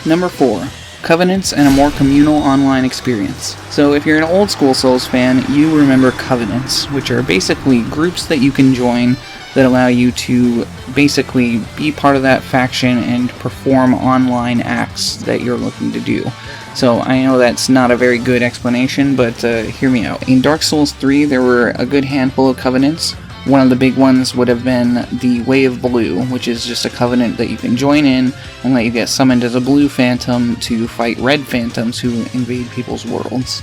Number 4. Covenants and a more communal online experience. So if you're an old school Souls fan, you remember Covenants, which are basically groups that you can join that allow you to basically be part of that faction and perform online acts that you're looking to do. So I know that's not a very good explanation, but hear me out. In Dark Souls 3, there were a good handful of Covenants. One of the big ones would have been the Way of Blue, which is just a covenant that you can join in and let you get summoned as a blue phantom to fight red phantoms who invade people's worlds.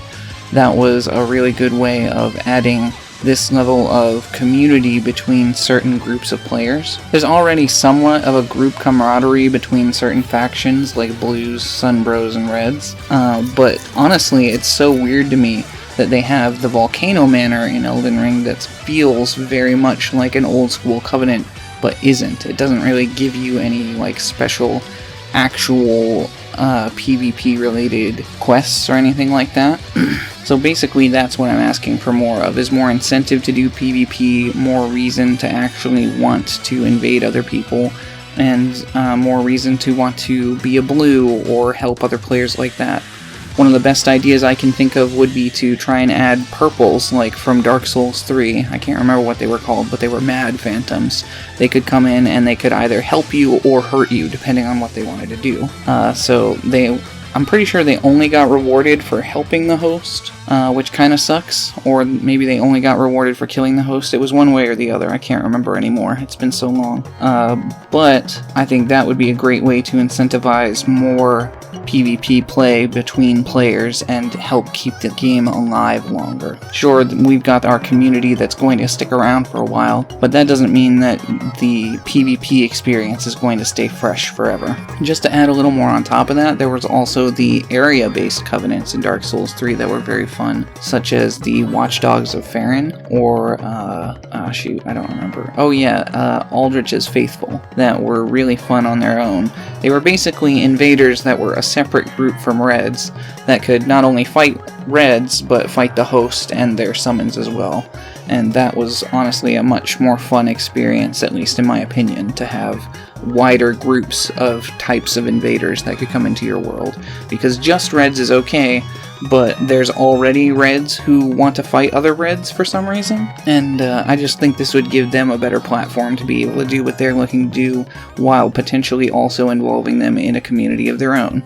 That was a really good way of adding this level of community between certain groups of players. There's already somewhat of a group camaraderie between certain factions like Blues, Sunbros, and Reds, but honestly, it's so weird to me that they have the Volcano Manor in Elden Ring that feels very much like an old school Covenant, but isn't. It doesn't really give you any like special, actual PvP related quests or anything like that. So basically that's what I'm asking for more of, is more incentive to do PvP, more reason to actually want to invade other people, and more reason to want to be a blue or help other players like that. One of the best ideas I can think of would be to try and add purples, like from Dark Souls 3. I can't remember what they were called, but they were mad phantoms. They could come in and they could either help you or hurt you, depending on what they wanted to do. I'm pretty sure they only got rewarded for helping the host, which kind of sucks, or maybe they only got rewarded for killing the host. It was one way or the other, I can't remember anymore, it's been so long. But I think that would be a great way to incentivize more PvP play between players and help keep the game alive longer. Sure, we've got our community that's going to stick around for a while, but that doesn't mean that the PvP experience is going to stay fresh forever. Just to add a little more on top of that, there was also the area-based covenants in Dark Souls 3 that were very fun, such as the Watchdogs of Farron, or, I don't remember. Oh yeah, Aldrich's Faithful, that were really fun on their own. They were basically invaders that were a separate group from Reds that could not only fight Reds, but fight the host and their summons as well. And that was honestly a much more fun experience, at least in my opinion, to have wider groups of types of invaders that could come into your world. Because just Reds is okay, but there's already Reds who want to fight other Reds for some reason, and I just think this would give them a better platform to be able to do what they're looking to do, while potentially also involving them in a community of their own.